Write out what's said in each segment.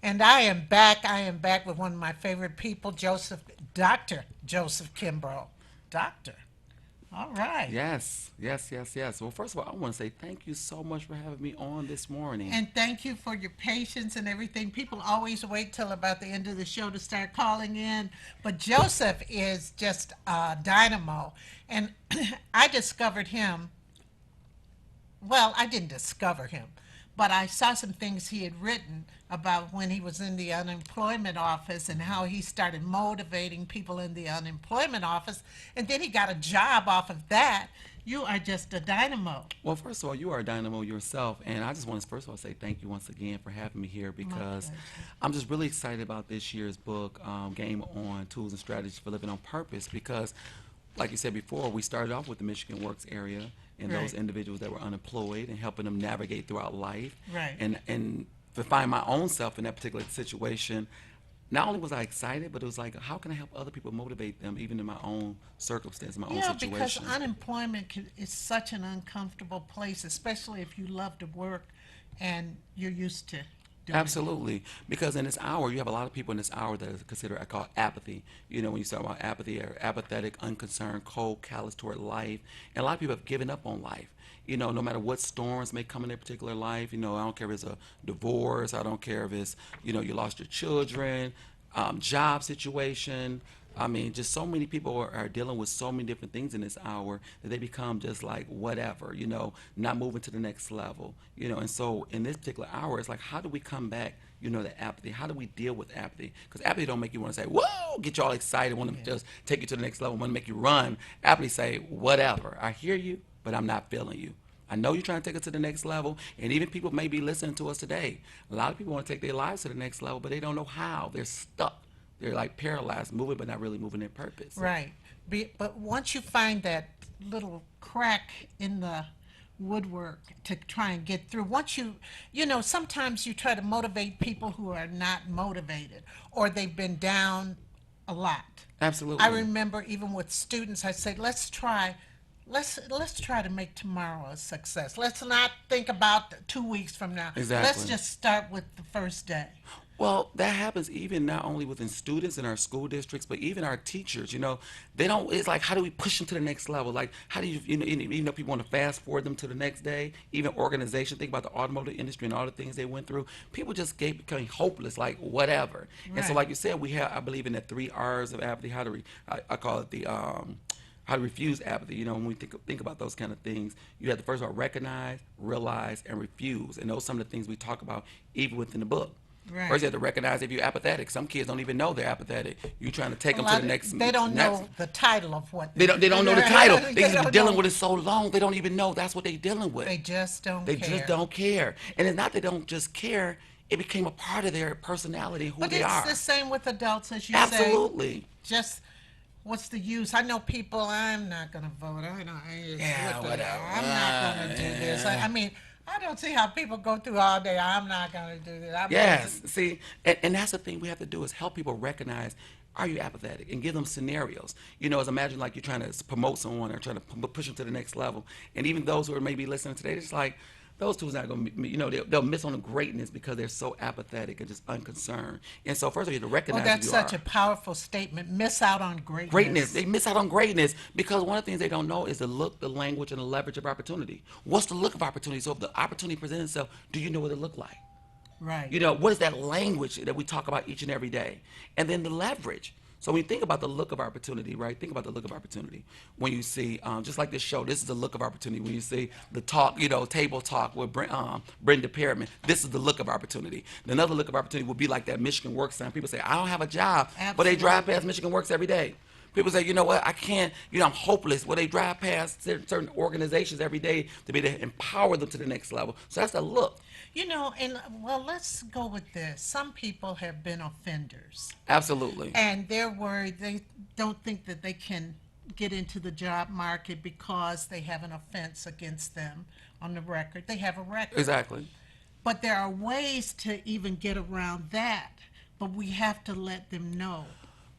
And I am back. I am back with one of my favorite people, Dr. Joseph Kimbrough. Doctor. All right. Yes, yes, yes, yes. Well, first of all, I want to say thank you so much for having me on this morning. And thank you for your patience and everything. People always wait till about the end of the show to start calling in, but Joseph is just dynamo. And I discovered him. Well, I didn't discover him, but I saw some things he had written about when he was in the unemployment office and how he started motivating people in the unemployment office, and then he got a job off of that. You are just a dynamo. Well, first of all, you are a dynamo yourself, and I just want to first of all say thank you once again for having me here My because pleasure. I'm just really excited about this year's book, Game On Tools and Strategies for Living on Purpose, because like you said before, we started off with the Michigan Works area and those Right, individuals that were unemployed and helping them navigate throughout life. right. And to find my own self in that particular situation, not only was I excited, but it was like, how can I help other people motivate them, even in my own circumstance, my own Yeah, because situation? is such an uncomfortable place, especially if you love to work and you're used to doing it. Absolutely, because in this hour, you have a lot of people in this hour that is considered, I call apathy. You know, when you talk about apathy, or apathetic, unconcerned, cold, callous toward life, and a lot of people have given up on life. You know, no matter what storms may come in their particular life, you know, I don't care if it's a divorce, I don't care if it's, you know, you lost your children, job situation. I mean, just so many people are dealing with so many different things in this hour that they become just like whatever, you know, not moving to the next level, you know. And so in this particular hour, it's like, how do we come back, you know, to apathy? How do we deal with apathy? Because apathy don't make you want to say, whoa, get you all excited, want to Yeah. just take you to the next level, want to make you run. Apathy say, whatever, I hear you, but I'm not feeling you. I know you're trying to take us to the next level, and even people may be listening to us today. A lot of people want to take their lives to the next level, but they don't know how. They're stuck. They're like paralyzed, moving but not really moving in purpose. Right. But once you find that little crack in the woodwork to try and get through, sometimes you try to motivate people who are not motivated or they've been down a lot. I Absolutely. remember even with students, I said, let's try to make tomorrow a success. Let's not think about 2 weeks from now. Let's Exactly. just start with the first day. Well, that happens even not only within students in our school districts, but even our teachers. You know, they don't. It's like, how do we push them to the next level? Like, how do you, even though people want to fast forward them to the next day, even organization. Think about the automotive industry and all the things they went through. People just becoming hopeless, like whatever. And so, Right. like you said, we have, I believe, in the 3 R's of apathy. I call it the how to refuse apathy. You know, when we think about those kind of things, you have to first of all recognize, realize, and refuse. And those are some of the things we talk about even within the book. First, you Right. have to recognize if you're apathetic. Some kids don't even know they're apathetic. You're trying to take A them to lot the they don't next. know the title of what They don't know the title. They they just been don't dealing know. with it so long. They don't even know that's what they're dealing with. They just don't They just care. don't care. And it's not they don't just care. It became a part of their personality, who But they it's the are. same with adults, as you say. Absolutely. Just what's the use? I know people. I'm not going to vote. Yeah, whatever. I'm not going to do this. I mean, I don't see how people go through all day. I'm not going to do this. I'm just Yes. See, and that's the thing we have to do is help people recognize, are you apathetic, and give them scenarios. You know, as imagine like you're trying to promote someone or trying to push them to the next level. And even those who are maybe listening today, it's like, those two's not going to, they'll miss on the greatness because they're so apathetic and just unconcerned. And so, first of all, you have to Oh, recognize who that's you such a are. powerful statement. Miss out on Greatness. greatness. They miss out on greatness because one of the things they don't know is the look, the language, and the leverage of opportunity. What's the look of opportunity? So if the opportunity presents itself, do you know what it look like? Right. You know, what is that language that we talk about each and every day? And then the leverage. So when you think about the look of opportunity, right? Think about the look of opportunity. When you see, just like this show, this is the look of opportunity. When you see the talk, table talk with Brenda Perryman, this is the look of opportunity. Another look of opportunity would be like that Michigan Works sign. People say, I don't have a job, but they drive past Absolutely. Michigan Works every day. People say, you know what, I can't, I'm hopeless. Well, they drive past certain organizations every day to be able to empower them to the next level. So that's a look. And well, let's go with this. Some people have been offenders Absolutely. and they're worried. They don't think that they can get into the job market because they have an offense against them on the record. They have a record. Exactly. But there are ways to even get around that. But we have to let them know.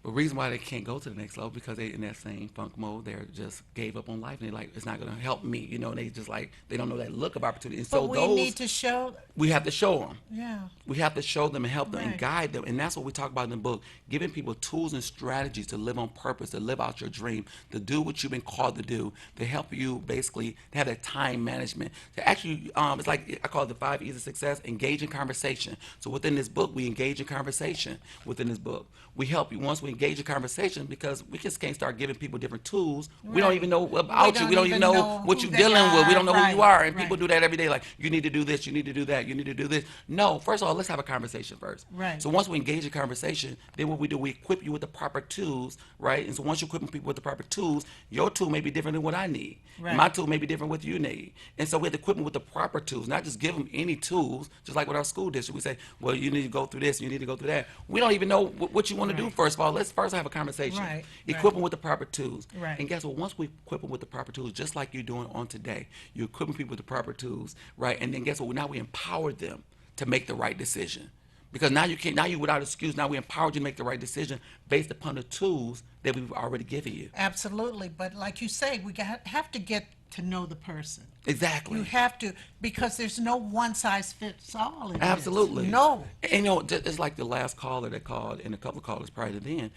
The reason why they can't go to the next level because they in that same funk mode. They're just gave up on life and they're like, it's not going to help me. And they just like they don't know that look of opportunity. And so But we those need to show, we have to show them. yeah, We have to show them and help them and right, guide them. And that's what we talk about in the book, giving people tools and strategies to live on purpose, to live out your dream, to do what you've been called to do, to help you basically have that time management. To actually, it's like I call it the 5 E's of success, engage in conversation. So within this book, we engage in conversation within this book. We help you once we engage in conversation because we just can't start giving people different tools. We don't right. even know We about you. We don't don't even even know know what who you're they dealing with. We are. don't know who you Right, are. And people right, do that every day. Like, you need to do this, you need to do that, you need to do this. No, first of all, let's have a conversation first. right. So once we engage in conversation, then what we do, we equip you with the proper tools, right? And so once you equip people with the proper tools, your tool may be different than what I need. Right. My tool may be different what you need. And so we have to equip them with the proper tools, not just give them any tools, just like with our school district. We say, well, you need to go through this, you need to go through that. We don't even know what you want to do, Right. first of all. Let's first have a conversation. Right, Equip right. them with the proper tools. Right. And guess what? Once we equip them with the proper tools, just like you're doing on today, you're equipping people with the proper tools, right? And then guess what? Now we empower them to make the right decision. Because now you can't, now you without excuse, now we empowered you to make the right decision based upon the tools that we've already given you. Absolutely. But like you say, have to get to know the person. Exactly. You have to, because there's no one size fits all in this. Absolutely. No. And it's like the last caller that called and a couple of callers prior to then,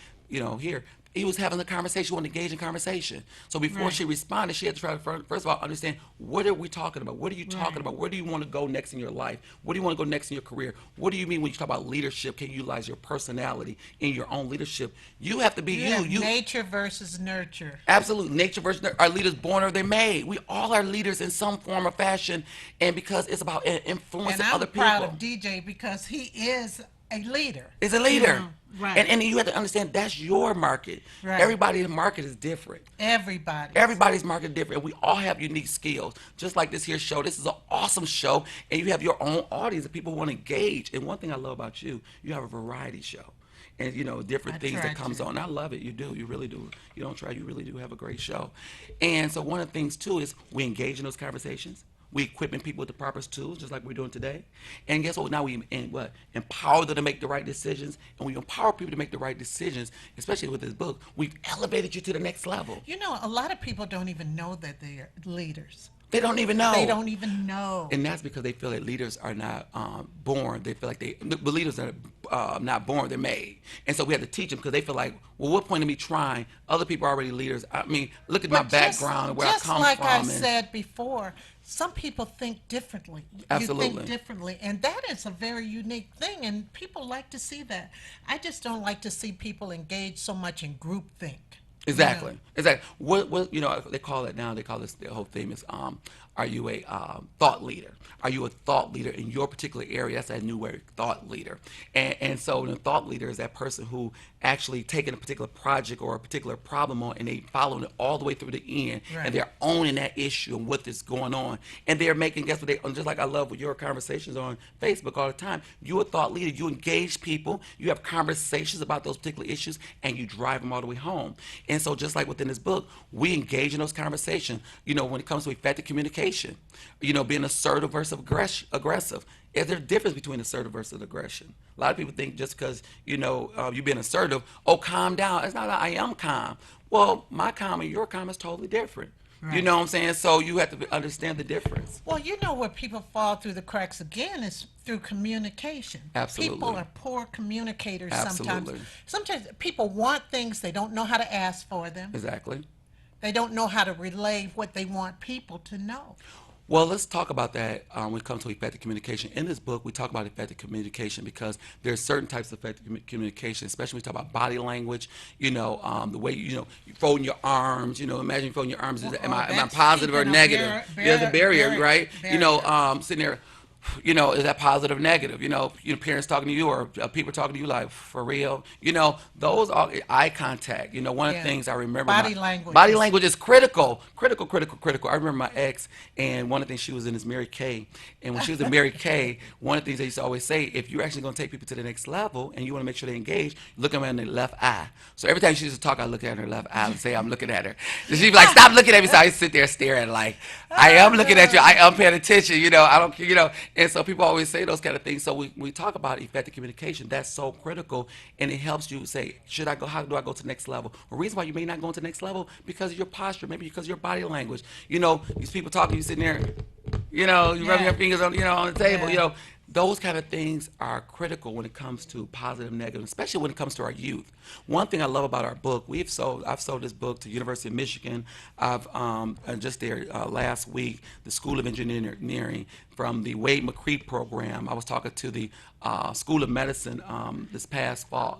here. He was having a conversation, wanted to engage in conversation. So before Right. she responded, she had to try to first of all understand, what are we talking about? What are you talking Right. about? Where do you want to go next in your life? What do you want to go next in your career? What do you mean when you talk about leadership? Can you utilize your personality in your own leadership? You have to be You have you. nature versus nurture. Absolute nature versus our leaders born or they're made. We all are leaders in some form or fashion, and because it's about influencing And I'm other proud people. of DJ because he is a leader. Is a leader. Right. And you have to understand that's your market. Right. Everybody's market is different. Everybody. Everybody's market is different. And we all have unique skills. Just like this here show. This is an awesome show. And you have your own audience that people want to engage. And one thing I love about you, you have a variety show. And different I things try that comes to. on. I love it. You do. You really do. You don't try. You really do have a great show. And so one of the things too is we engage in those conversations. We equipping people with the proper tools, just like we're doing today. And guess what? Now we empower them to make the right decisions, and we empower people to make the right decisions. Especially with this book, we've elevated you to the next level. A lot of people don't even know that they're leaders. They don't even know. They don't even know. And that's because they feel that leaders are not born. They feel like the leaders are not born, they're made. And so we have to teach them because they feel like, well, what point of me trying? Other people are already leaders. I mean, look at my background and where I come like from. I and said before, some people think differently. You Absolutely. think differently. And that is a very unique thing. And people like to see that. I just don't like to see people engage so much in groupthink. Exactly. Exactly. What they call it now. They call this, the whole theme is are you a thought leader? Are you a thought leader in your particular area? That's that new word, thought leader. And so the thought leader is that person who actually taking a particular project or a particular problem on and they following it all the way through the end, Right. and they're owning that issue and what is going on, and they're making, guess what, just like I love with your conversations on Facebook all the time. You're a thought leader. You engage people. You have conversations about those particular issues, and you drive them all the way home. And so just like within this book, we engage in those conversations. When it comes to effective communication, being assertive versus aggressive. Is there a difference between assertive versus aggression? A lot of people think just because, you being assertive, calm down. It's not that I am calm. Well, my calm and your calm is totally different. You Right. know what I'm saying? So you have to understand the difference. Well, where people fall through the cracks again is through communication. Absolutely. People are poor communicators Absolutely. sometimes. Sometimes people want things, they don't know how to ask for them. Exactly. They don't know how to relay what they want people to know. Well, let's talk about that when it comes to effective communication. In this book, we talk about effective communication because there's certain types of effective communication, especially when we talk about body language, the way, you folding your arms, imagine folding your arms. Am I That's positive or keeping a negative? There's a barrier, right? barrier. Sitting there, is that positive or negative? Your parents talking to you or people talking to you like, for real? Those are eye contact. One of the Yeah. things I remember. Body language Body is- language is critical. Critical. I remember my ex, and one of the things she was in is Mary Kay. And when she was in Mary Kay, one of the things they used to always say, if you're actually going to take people to the next level and you want to make sure they engage, look at them in their left eye. So every time she used to talk, I look at her left eye and say, I'm looking at her. And she'd be like, stop looking at me. So I sit there staring like, I am looking at you. I am paying attention. I don't, And so people always say those kind of things. So we talk about effective communication. That's so critical, and it helps you say, should I go? How do I go to the next level? The reason why you may not go to the next level because of your posture, maybe because of your body language. These people talking, you sitting there, you rubbing Yeah. your fingers on the table. Yeah. Those kind of things are critical when it comes to positive, negative, especially when it comes to our youth. One thing I love about our book, I've sold this book to University of Michigan. I've just there last week, the School of Engineering from the Wade McCree program. I was talking to the School of Medicine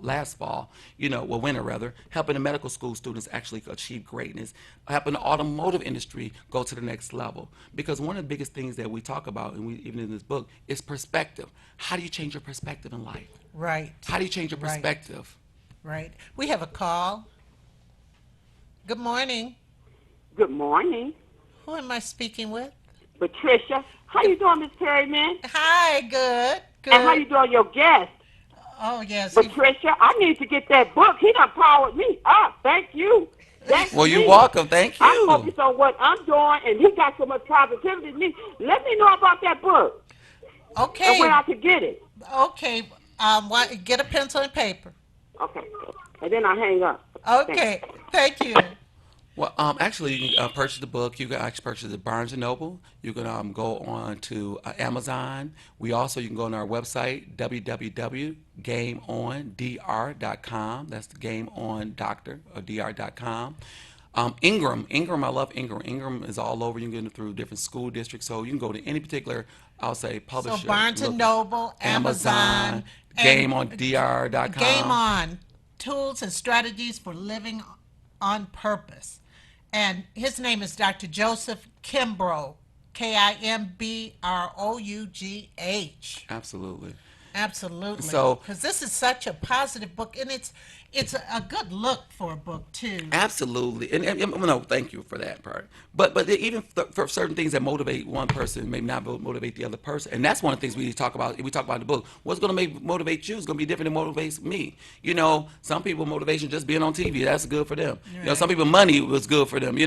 last fall, winter rather, helping the medical school students actually achieve greatness, helping the automotive industry go to the next level. Because one of the biggest things that we talk about, and even in this book, is perspective. How do you change your perspective in life? Right. How do you change your Right. perspective? Right. We have a call. Good morning. Good morning, Who am I speaking with? Patricia. How you doing, Miss Perryman? Hi, good. And how Good. you doing, your guest, Oh, yes. Patricia? I need to get that book. He done powered me up. Thank you. That's Well, you're me. welcome. Thank I you. focus on what I'm doing, and he got so much positivity in me. Let me know about that book and Okay. where I could get it. Okay. Get a pencil and paper. Okay. And then I hang up. Thanks. Okay. Thank you. Well, actually, you can purchase the book. You can actually purchase it at Barnes and Noble. You can go on to Amazon. You can go on our website www.gameondr.com. That's the Game On Doctor or dr.com. Ingram, I love Ingram. Ingram is all over. You can get it through different school districts. So you can go to any particular, I'll say, So publisher. Barnes and Look, Noble, Amazon, Amazon, and Game gameondr.com. On, tools and strategies for living on purpose. And his name is Dr. Joseph Kimbrough, Kimbrough. Absolutely. Absolutely. So Because this is such a positive book, and it's a good look for a book too. absolutely, and no, thank you for that part. But even for certain things that motivate one person, may not motivate the other person, and that's one of the things we talk about. We talk about in the book. What's going to motivate you is going to be different than motivates me. Some people motivation just being on TV. That's good for them. Some Right. people money was good for them.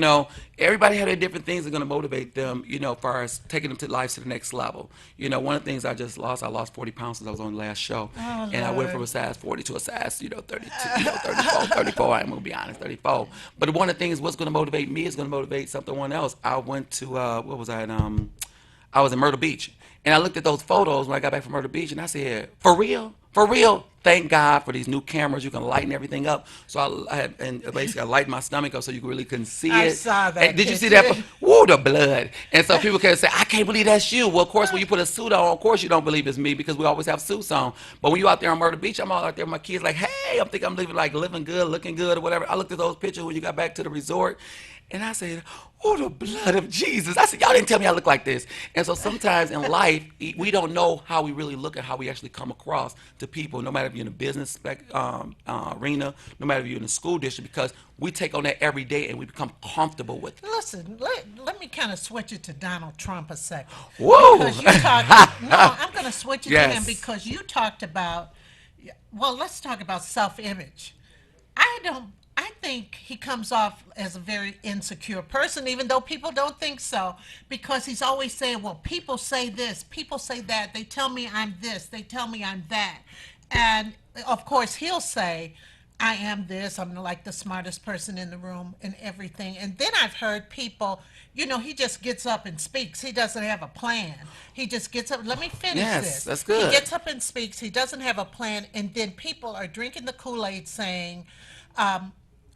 Everybody had their different things that are going to motivate them. As far as taking them to life to the next level. One of the things I lost 40 pounds since I was on the last show, Oh, and I went from Lord. a size 40 to a size 32, 34. I'm gonna be honest, 34. But one of the things what's gonna motivate me is gonna motivate someone else. I went to what was I? I was in Myrtle Beach, and I looked at those photos when I got back from Myrtle Beach, and I said, "For real, for real." Thank God for these new cameras. You can lighten everything up. So I had, and basically I lightened my stomach up so you really couldn't see I it. saw that And did you see that? picture. Woo, the blood. And so people can say, "I can't believe that's you." Well, of course, when you put a suit on, of course you don't believe it's me because we always have suits on. But when you out there on Myrtle Beach, I'm all out there with my kids, like, "Hey, I'm thinking I'm living good, looking good, or whatever." I looked at those pictures when you got back to the resort, and I said, "Oh, the blood of Jesus." I said, "Y'all didn't tell me I look like this." And so sometimes in life, we don't know how we really look and how we actually come across to people, no matter if you're in a business arena, no matter if you're in a school district, because we take on that every day and we become comfortable with it. Listen, let me kind of switch it to Donald Trump a second. Whoa! Because you talked, no, I'm going to switch it to him Yes. because you talked about, well, let's talk about self-image. I think he comes off as a very insecure person, even though people don't think so, because he's always saying, well, people say this, people say that, they tell me I'm this, they tell me I'm that. And of course, he'll say, I am this, I'm like the smartest person in the room and everything. And then I've heard people, he just gets up and speaks. He doesn't have a plan. He just gets up. Let me finish Yes, this. that's good. He gets up and speaks. He doesn't have a plan. And then people are drinking the Kool-Aid saying,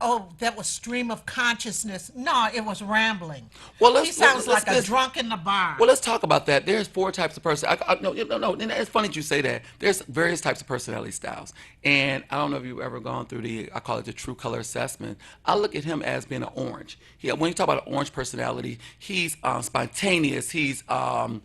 oh, that was stream of consciousness. No, it was rambling. He sounds like a drunk in the bar. Well, let's talk about that. There's four types of person. No. And it's funny that you say that. There's various types of personality styles, and I don't know if you've ever gone through I call it the true color assessment. I look at him as being an orange. When you talk about an orange personality, he's spontaneous. He know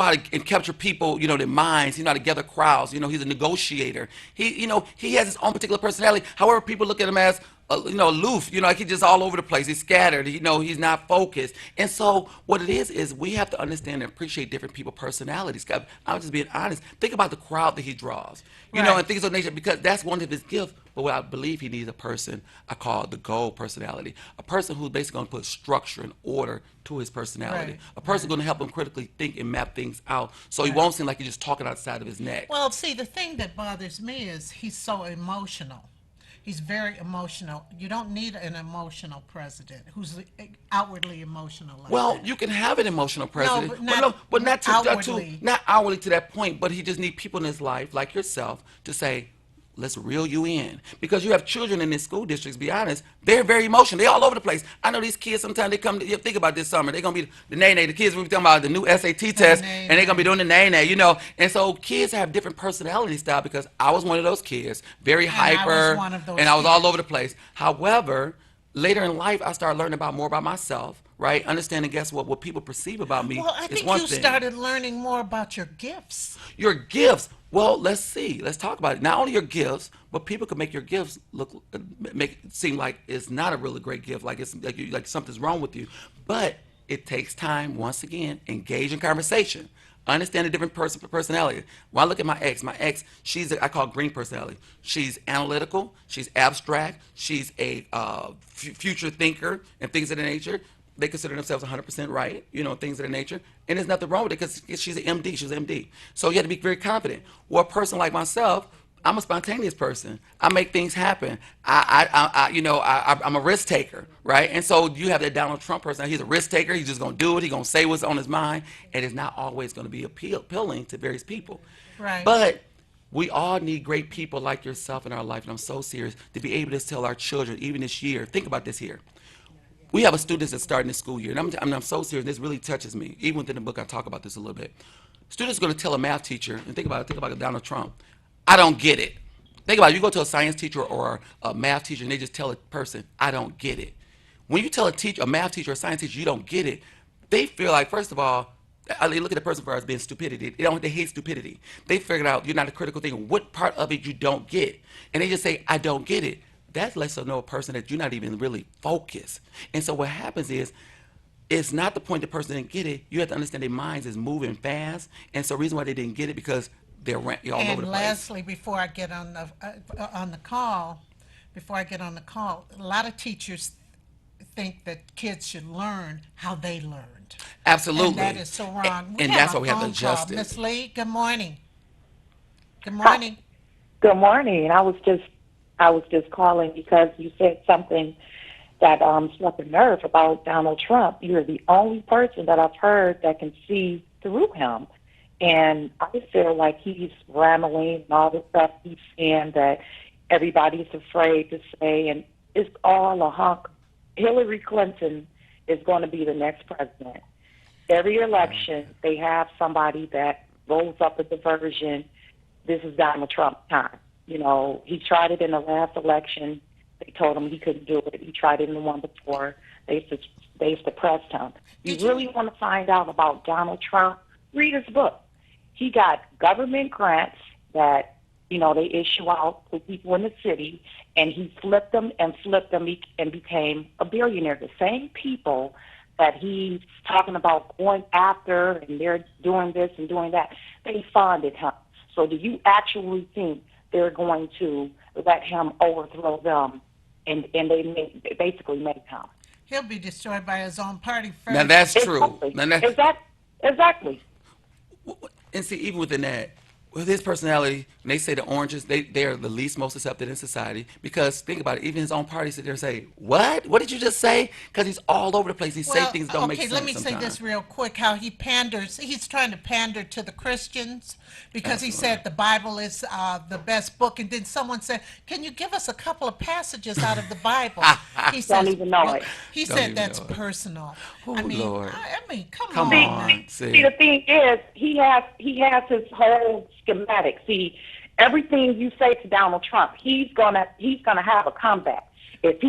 how to capture people, their minds. He know how to gather crowds. He's a negotiator. He has his own particular personality. However, people look at him as aloof. Like he's just all over the place. He's scattered. He's not focused. And so what it is we have to understand and appreciate different people's personalities. I'm just being honest. Think about the crowd that he draws. And Right. things of nature, because that's one of his gifts. But what I believe he needs a person I call the gold personality, a person who's basically going to put structure and order to his personality, Right. a person Right. going to help him critically think and map things out, so he Right. won't seem like he's just talking outside of his neck. Well, see, the thing that bothers me is he's so emotional. He's very emotional. You don't need an emotional president who's outwardly emotional like Well, that. you can have an emotional No, president, but but no, but not not outwardly. not hourly to that point. But he just need people in his life like yourself to say, "Let's reel you in," because you have children in these school districts. Be honest, they're very emotional. They're all over the place. I know these kids. Sometimes they come. You think about this summer. They're gonna be the nay nay. The kids will be talking about the new SAT The test, nay and they're gonna be nay. doing the nay nay. And so kids have different personality style. Because I was one of those kids, very And I was hyper, one of and those I was all over kids. the place. However, later in life, I started learning about more about myself, right? Understanding, guess what people perceive about me Well, I is think one you thing. started learning more about your gifts. Your gifts. Well, let's see. Let's talk about it. Not only your gifts, but people can make your gifts make it seem like it's not a really great gift, like it's like something's wrong with you. But it takes time. Once again, engage in conversation. Understand a different personality. When I look at my ex, I call green personality. She's analytical. She's abstract. She's a future thinker and things of the nature. They consider themselves 100% right, things of that nature. And there's nothing wrong with it because she's an MD. She's an MD. So you have to be very confident. Well, a person like myself, I'm a spontaneous person. I make things happen. I'm a risk taker, right? And so you have that Donald Trump person. He's a risk taker. He's just going to do it. He's going to say what's on his mind. And it's not always going to be appealing to various people. Right. But we all need great people like yourself in our life. And I'm so serious to be able to tell our children, even this year, think about this here. We have a students that's starting the school year, and I'm so serious. This really touches me. Even within the book, I talk about this a little bit. Students are going to tell a math teacher, and think about Donald Trump. I don't get it. Think about it. You go to a science teacher or a math teacher, and they just tell a person, I don't get it. When you tell a math teacher or a science teacher, you don't get it, they feel like, first of all, they look at the person for as being stupidity. They hate stupidity. They figured out you're not a critical thinker. What part of it you don't get? And they just say, I don't get it. That lets them know a person that you're not even really focused. And so what happens is, it's not the point the person didn't get it. You have to understand their minds is moving fast. And so the reason why they didn't get it because they're all over And the place. lastly, before I get on the call, a lot of teachers think that kids should learn how they learned, and Absolutely. that is so wrong. We And have that's a why we have to phone call. adjust it. Miss Lee, good morning. Good Hi. morning. Good morning. I was just calling because you said something that struck a nerve about Donald Trump. You're the only person that I've heard that can see through him. And I feel like he's rambling and all the stuff he's saying that everybody's afraid to say, and it's all a hunk. Hillary Clinton is going to be the next president. Every election, they have somebody that rolls up a diversion. This is Donald Trump's time. He tried it in the last election. They told him he couldn't do it. He tried it in the one before. They suppressed him. You Did you? really want to find out about Donald Trump? Read his book. He got government grants that, they issue out to people in the city, and he flipped them and and became a billionaire. The same people that he's talking about going after and they're doing this and doing that, they funded him. So do you actually think they're going to let him overthrow them and they basically make him? He'll be destroyed by his own party Now first. that's true. Exactly. Now that, Exactly. and see, even within that, with his personality, when they say the oranges, they are the least most accepted in society. Because think about it, even his own party sit there and say, "What? What did you just say?" Because he's all over the place. He say Well, things don't make okay, sense let me say sometimes. this real quick, how he panders. He's trying to pander to the Christians because he Absolutely. said the Bible is the best book. And then someone said, can you give us a couple of passages out of the Bible? He Don't says, even know well, it. he Don't said even that's know it. personal. Oh I mean, Lord, come come See, on now. on, see, the thing is, he has his whole schematic. See, everything you say to Donald Trump, he's gonna have a comeback. If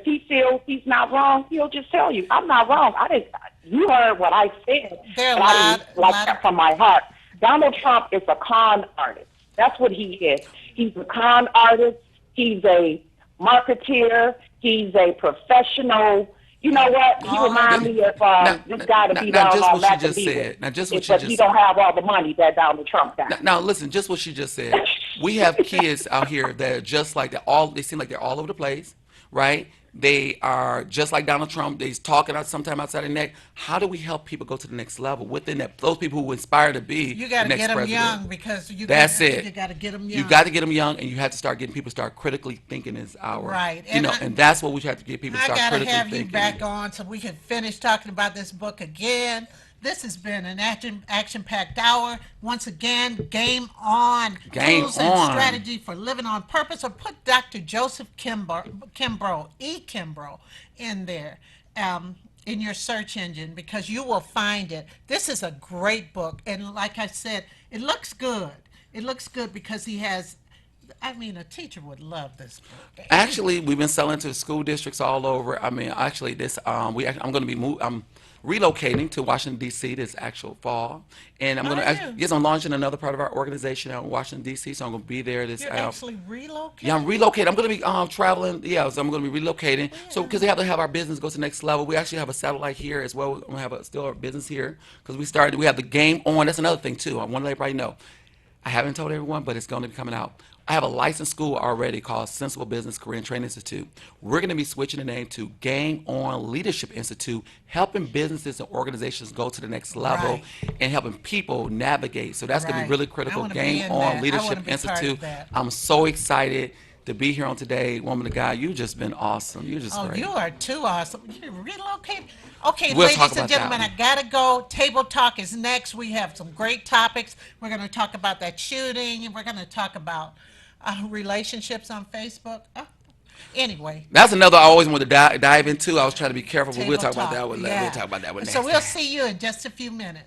he feels he's not wrong, he'll just tell you, "I'm not wrong. I didn't." You heard what I said, There are but I didn't a like lot of that from my heart. Donald Trump is a con artist. That's what he is. He's a con artist. He's a marketeer. He's a professional. You know what? He All of reminds it. me of Now, this guy to be now, down just on what she Matt the just Beaver. said. Now, just what It's she but he just. don't have all the money that Donald Trump got. Now, listen, just what she just said. We have kids out here that are just like that. All they seem like they're all over the place, right? They are just like Donald Trump. They're talking out sometime outside their neck. How do we help people go to the next level within that? Those people who aspire to be You the got to next get them president. young because That's you it. got to get them You young. got to get them young, and you have to start getting people to start critically thinking this hour. Right. You know, and that's what we have to get people to I start gotta critically have you thinking. back on so we can finish talking about this book again. This has been an action-packed hour. Once again, game on. Game Tools and on. strategy for living on purpose. Or put Dr. Joseph Kimbrough, in there. In your search engine because you will find it. This is a great book, and like I said, it looks good. It looks good because he has. I mean, a teacher would love this book. Actually, we've been selling to school districts all over. I mean, actually, I'm going to be I'm relocating to Washington D.C. this actual fall, and I'm going Are to you? yes, I'm launching another part of our organization out in Washington D.C. So I'm going to be there this. You're actually relocating. Yeah, I'm relocating. I'm going to be traveling. Yeah, so I'm going to be relocating. So Yeah. because we have to have our business go to the next level, we actually have a satellite here as well. We're going to have still our business here because we started. We have the game on. That's another thing too. I want to let everybody know. I haven't told everyone, but it's going to be coming out. I have a licensed school already called Sensible Business Career and Training Institute. We're going to be switching the name to Game On Leadership Institute, helping businesses and organizations go to the next level Right. and helping people navigate. So that's going to Right. be really I critical. wanna be Game in On that. I wanna Leadership be part of Institute. that. I'm so excited to be here on today. Woman of God, you've just been awesome. You're just Oh, great. you are too awesome. You relocate. Okay, We'll talk ladies and about that gentlemen, I one. gotta go. Table Talk is next. We have some great topics. We're gonna talk about that shooting, and we're gonna talk about relationships on Facebook. Anyway, That's another I always wanted to dive into. I was trying to be careful, but we'll Table talk about Talk. that one. We'll Yeah. talk about that one So next we'll time. see you in just a few minutes.